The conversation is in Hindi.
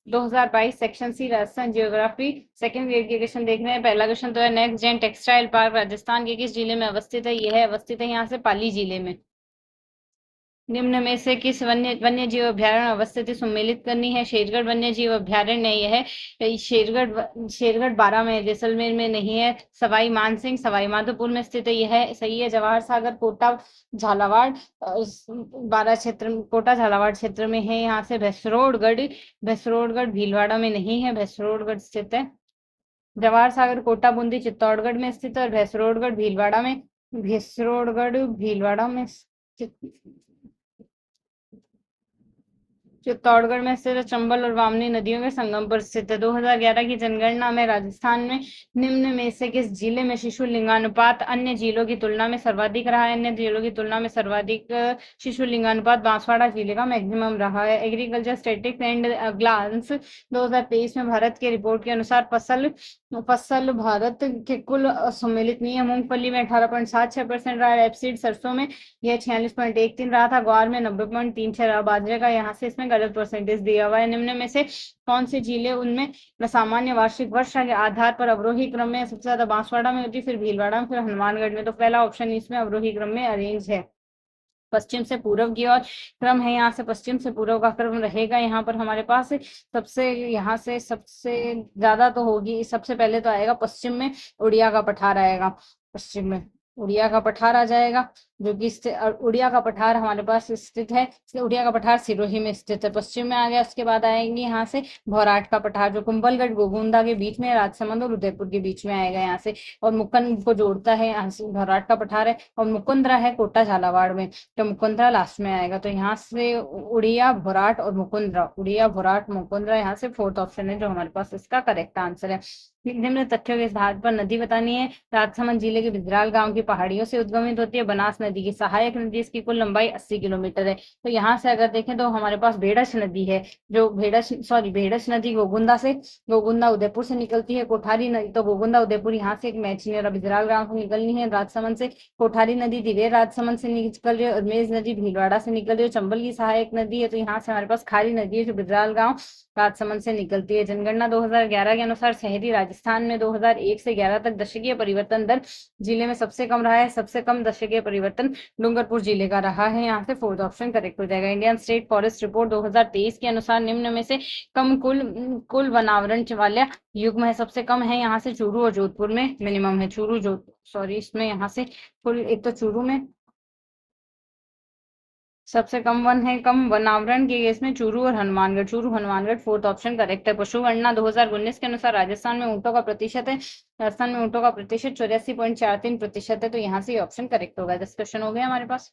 2022 section C Rajasthan geography second grade के क्वेश्चन देख रहे हैं। पहला क्वेश्चन तो है, next gen textile park Rajasthan के किस जिले में अवस्थित है? यह है अवस्थित है यहाँ से पाली जिले में। निम्न में से किस वन्य जीव अभ्यारण्य अवस्थिति सम्मिलित करनी है? शेरगढ़ वन्य जीव अभ्यारण्य यह है। शेरगढ़ बारह में, जैसलमेर में नहीं है। सवाई मानसिंह सवाई माधोपुर में स्थित है, यह है सही है। जवाहर सागर कोटा झालावाड़ बारह क्षेत्र, कोटा झालावाड़ क्षेत्र में है। यहाँ से भैसरोडगढ़ भीलवाड़ा में नहीं है, भैसरोडगढ़ स्थित है। जवाहर सागर कोटा बूंदी चित्तौड़गढ़ में स्थित है और भैसरोडगढ़ भीलवाड़ा में चित्तौड़गढ़ में स्थित चंबल और वामनी नदियों के संगम पर स्थित है। 2011 की जनगणना में राजस्थान में निम्न में से किस जिले में शिशु लिंगानुपात अन्य जिलों की तुलना में सर्वाधिक रहा है? अन्य जिलों की तुलना में सर्वाधिक शिशु लिंगानुपात बांसवाड़ा जिले का मैक्सिमम रहा है। एग्रीकल्चर स्टैटिस्टिक्स एंड ग्लांस 2023 में भारत की रिपोर्ट के अनुसार फसल भारत के कुल सम्मिलित नहीं है। मूंगफली में 18.76% रहा है। रेपसीड सरसों में यह 46.13 रहा था। ग्वार में 90.36 रहा। बाजरे का यहाँ से इसमें गलत परसेंटेज दिया हुआ है। निम्न में से कौन से जिले उनमें सामान्य वार्षिक वर्षा के आधार पर अवरोही क्रम में सबसे ज्यादा बांसवाड़ा में होती है, फिर भीलवाड़ा में, फिर हनुमानगढ़ में। तो पहला ऑप्शन इसमें अवरोही क्रम में अरेंज है। पश्चिम से पूर्व की ओर क्रम है, यहाँ से पश्चिम से पूर्व का क्रम रहेगा। यहाँ पर हमारे पास यहाँ से सबसे ज्यादा तो होगी, सबसे पहले तो आएगा पश्चिम में उड़िया का पठार आएगा। पश्चिम में उड़िया का पठार आ जाएगा, जो कि उड़िया का पठार हमारे पास स्थित है। उड़िया का पठार सिरोही में स्थित है, पश्चिम में आ गया। उसके बाद आएंगे यहाँ से भौराट का पठार, जो कुंभलगढ़ गोगुंदा के बीच में, राजसमंद और उदयपुर के बीच में आएगा यहाँ से, और मुकुंद को जोड़ता है यहाँ से भौराट का पठार है। और मुकुंदरा है कोटा झालावाड़ में, तो मुकुंदरा लास्ट में आएगा। तो यहाँ से उड़िया भौराट और मुकुंदरा, उड़िया भौराट मुकुंदरा, यहाँ से फोर्थ ऑप्शन है जो हमारे पास इसका करेक्ट आंसर है। निम्न तथ्यों के आधार पर नदी बतानी है। राजसमंद जिले के बिजराल गांव की पहाड़ियों से उद्गमित होती है। बनास नदी की सहायक नदी, इसकी कुल लंबाई 80 किलोमीटर है। तो यहाँ से अगर देखें तो हमारे पास भेड़च नदी है, जो भेड़च नदी गोगुंदा उदयपुर से निकलती है। कोठारी नदी तो गोगुंदा उदयपुर यहाँ से एक मैच नहीं, और बिजराल गांव से निकलनी है। राजसमंद से कोठारी नदी दिवेर राजसमंद से निकल रही है, और मेज नदी भीलवाड़ा से निकल रही है। चंबल की सहायक नदी है, तो यहाँ से हमारे पास खारी नदी है जो बिजराल गांव राजसमंद से निकलती है। जनगणना 2011 के अनुसार शहरी राजस्थान में 2001 से 11 तक दशकीय परिवर्तन दर जिले में सबसे कम रहा है। सबसे कम दशकीय परिवर्तन डूंगरपुर जिले का रहा है। यहाँ से फोर्थ ऑप्शन करेक्ट हो जाएगा। इंडियन स्टेट फॉरेस्ट रिपोर्ट 2023 के अनुसार निम्न में से कम कुल वनावरण वाला युग्म है। सबसे कम है यहाँ से चूरू और जोधपुर में मिनिमम है। इसमें यहाँ से कुल, एक तो चूरू में सबसे कम वन है, कम वनावरण के केस में Churu Hanumangarh fourth option correct है। पशु गणना 2019 के अनुसार राजस्थान में ऊंटों का प्रतिशत 84.43% है, तो यहाँ से ऑप्शन करेक्ट होगा। 10 क्वेश्चन हो गए हमारे पास।